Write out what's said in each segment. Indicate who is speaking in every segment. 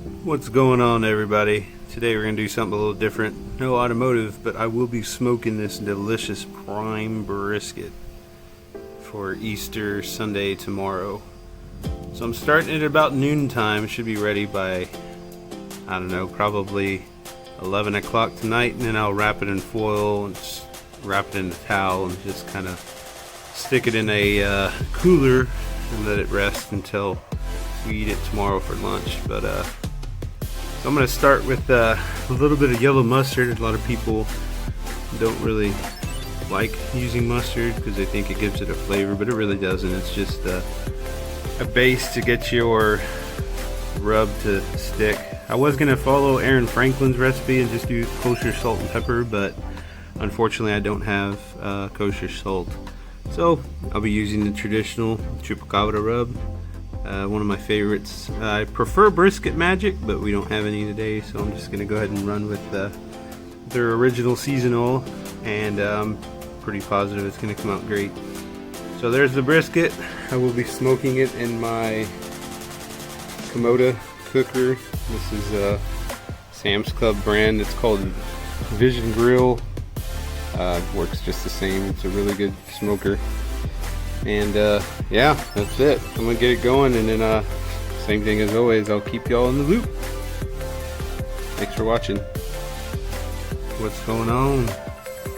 Speaker 1: What's going on, everybody? Today we're going to do something a little different. No automotive, but I will be smoking this delicious prime brisket for Easter Sunday tomorrow. So I'm starting at about noontime. Should be ready by, I don't know, probably 11 o'clock tonight, and then I'll wrap it in foil and just wrap it in a towel and just kind of stick it in a cooler and let it rest until we eat it tomorrow for lunch. But so I'm going to start with a little bit of yellow mustard. A lot of people don't really like using mustard because they think it gives it a flavor, but it really doesn't. It's just a base to get your rub to stick. I was going to follow Aaron Franklin's recipe and just do kosher salt and pepper, but unfortunately I don't have kosher salt. So I'll be using the traditional chupacabra rub. One of my favorites. I prefer Brisket Magic, but we don't have any today, so I'm just going to go ahead and run with their original seasonal, and I'm pretty positive it's going to come out great. So there's the brisket. I will be smoking it in my Komoda cooker. This is a Sam's Club brand. It's called Vision Grill. Works just the same. It's a really good smoker. And yeah, that's it. I'm gonna get it going, and then same thing as always, I'll keep y'all in the loop. Thanks for watching. What's going on?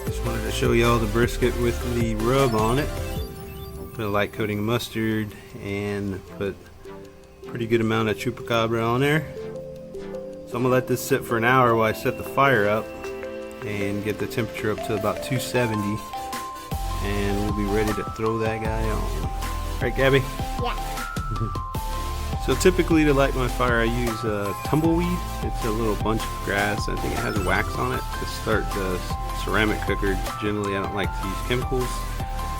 Speaker 1: Just wanted to show y'all the brisket with the rub on it. Put a light coating of mustard and put a pretty good amount of chupacabra on there. So I'm gonna let this sit for an hour while I set the fire up and get the temperature up to about 270. And we'll be ready to throw that guy on. Right, Gabby?
Speaker 2: Yeah.
Speaker 1: So typically to light my fire I use tumbleweed. It's a little bunch of grass. I think it has wax on it to start the ceramic cooker. Generally I don't like to use chemicals,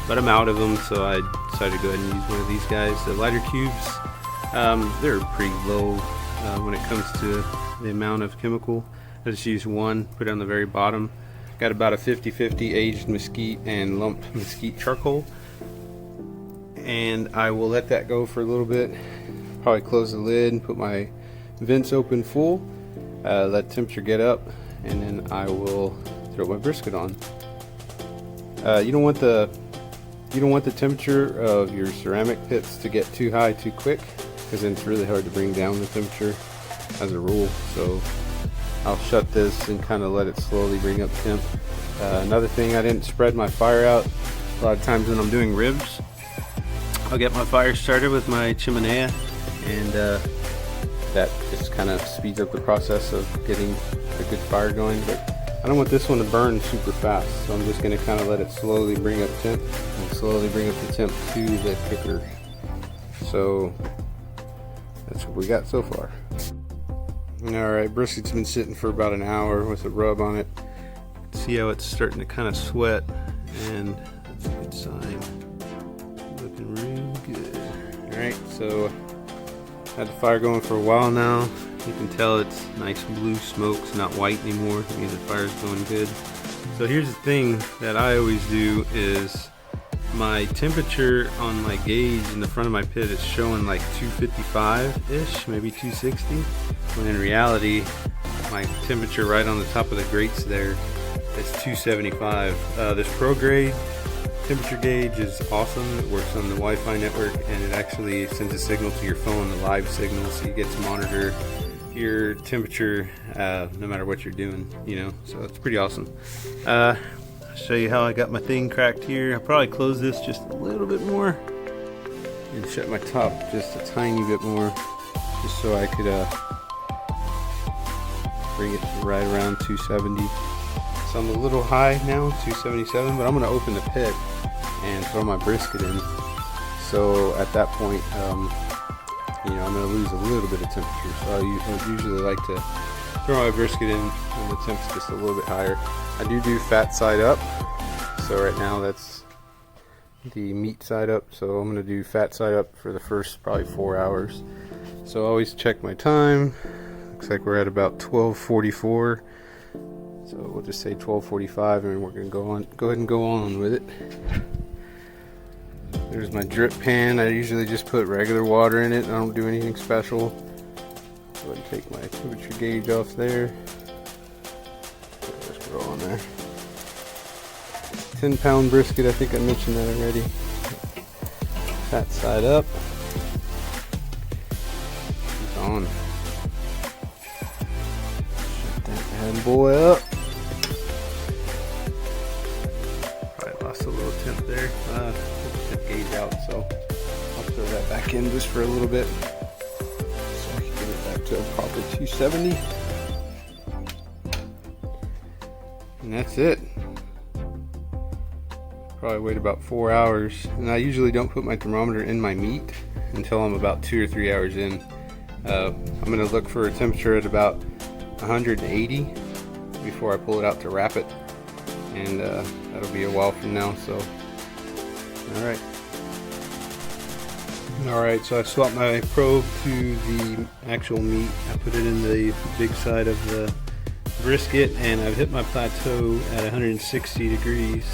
Speaker 1: but I'm out of them, so I decided to go ahead and use one of these guys. The lighter cubes, they're pretty low when it comes to the amount of chemical. I just use one, put it on the very bottom. Got about a 50-50 aged mesquite and lumped mesquite charcoal, and I will let that go for a little bit. Probably close the lid and put my vents open full, let temperature get up, and then I will throw my brisket on. You don't want the temperature of your ceramic pits to get too high too quick, because then it's really hard to bring down the temperature as a rule. So I'll shut this and kind of let it slowly bring up temp. Another thing, I didn't spread my fire out. A lot of times when I'm doing ribs, I'll get my fire started with my chimenea, and that just kind of speeds up the process of getting a good fire going. But I don't want this one to burn super fast, so I'm just going to kind of let it slowly bring up temp and slowly bring up the temp to the cooker. So that's what we got so far. Alright, brisket's been sitting for about an hour with a rub on it. See how it's starting to kind of sweat, and that's a good sign. Looking real good. Alright, so had the fire going for a while now. You can tell it's nice blue smoke, it's not white anymore. That means the fire's going good. So here's the thing that I always do is my temperature on my gauge in the front of my pit is showing like 255-ish, maybe 260, when in reality my temperature right on the top of the grates there is 275. This ProGrade temperature gauge is awesome. It works on the Wi-Fi network, and it actually sends a signal to your phone, the live signal, so you get to monitor your temperature no matter what you're doing, you know, so it's pretty awesome. Show you how I got my thing cracked here. I'll probably close this just a little bit more and shut my top just a tiny bit more, just so I could bring it right around 270. So I'm a little high now, 277, but I'm going to open the pit and throw my brisket in. So at that point, you know, I'm going to lose a little bit of temperature. So I usually like to throw my brisket in when the temp's just a little bit higher. I do fat side up, so right now that's the meat side up, so I'm going to do fat side up for the first probably 4 hours. So I always check my time. Looks like we're at about 12:44, so we'll just say 12:45, and we're going to go ahead and go on with it. There's my drip pan. I usually just put regular water in it. I don't do anything special. Go ahead and take my temperature gauge off there. Just go on there. 10-pound brisket, I think I mentioned that already. Fat side up. It's on. Shut that bad boy up. Alright, lost a little temp there. Took the temp gauge out, so I'll throw that back in just for a little bit. So I can get it back to a proper 270. And that's it. Probably wait about 4 hours, and I usually don't put my thermometer in my meat until I'm about 2 or 3 hours in. I'm going to look for a temperature at about 180 before I pull it out to wrap it, and that'll be a while from now. So alright, so I swapped my probe to the actual meat. I put it in the big side of the brisket, and I've hit my plateau at 160 degrees.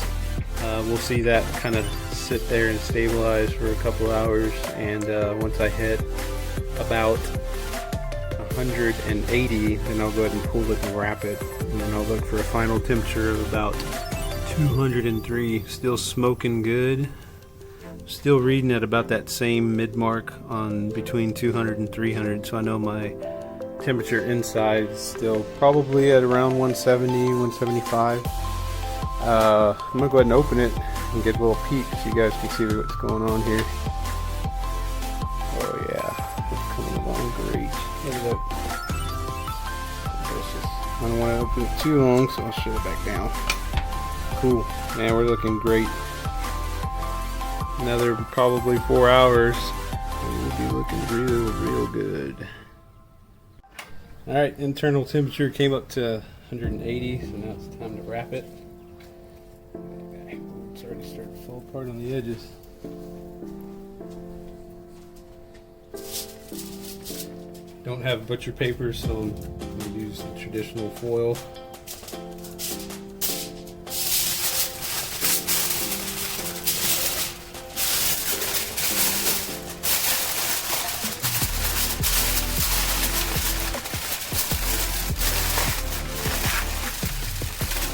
Speaker 1: We'll see that kind of sit there and stabilize for a couple hours, and once I hit about 180, then I'll go ahead and pull it and wrap it, and then I'll look for a final temperature of about 203. Still smoking good. Still reading at about that same mid mark on between 200 and 300, so I know my temperature inside is still probably at around 170, 175. I'm gonna go ahead and open it and get a little peek so you guys can see what's going on here. Oh yeah, it's coming along great. Look at that. I don't want to open it too long, so I'll shut it back down. Cool, man, we're looking great. Another probably 4 hours, and we'll be looking real good. Alright, internal temperature came up to 180, so now it's time to wrap it. It's already starting to fall apart on the edges. Don't have butcher paper, so I'm going to use the traditional foil.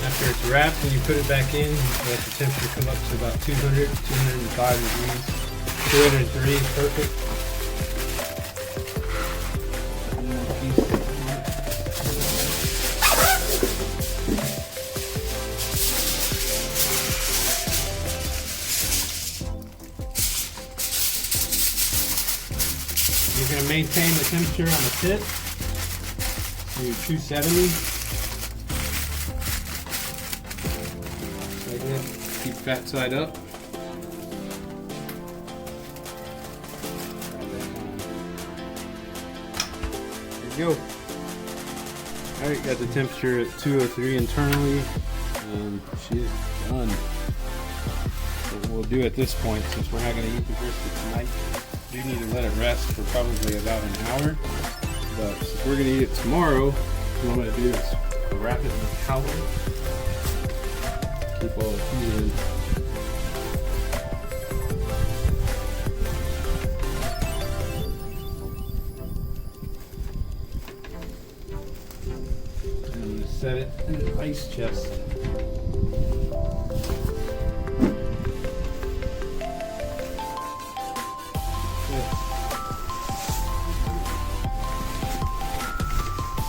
Speaker 1: After it's wrapped, when you put it back in, let the temperature come up to about 200, 205 degrees. 203 is perfect. You're going to maintain the temperature on the tip to 270. Keep fat side up. There you go. Alright, got the temperature at 203 internally, and she is done. So what we'll do at this point, since we're not going to eat the brisket tonight, we do need to let it rest for probably about an hour. But since we're going to eat it tomorrow, what I'm going to do is wrap it in a towel. Keep all the heat in. And I'm going to set it in an ice chest.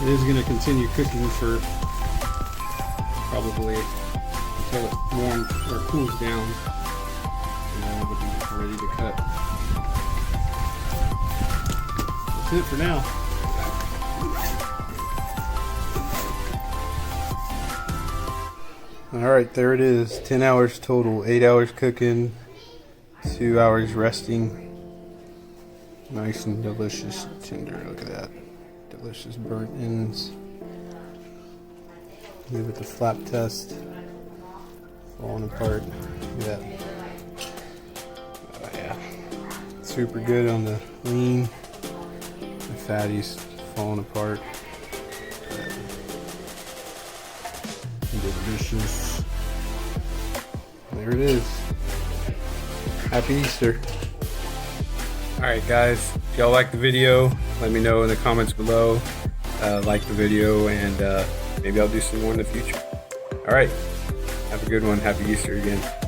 Speaker 1: It is going to continue cooking for probably until it warms or cools down, and then it'll be ready to cut. That's it for now. Alright, there it is. 10 hours total. 8 hours cooking, 2 hours resting. Nice and delicious tender. Look at that. Delicious burnt ends. Give it the flap test. Falling apart. Look at that. Oh yeah. Super good on the lean. The fatty's falling apart. Delicious. There it is. Happy Easter. Alright guys, if y'all like the video, Let me know in the comments below. Like the video, and maybe I'll do some more in the future. Alright, have a good one. Happy Easter again.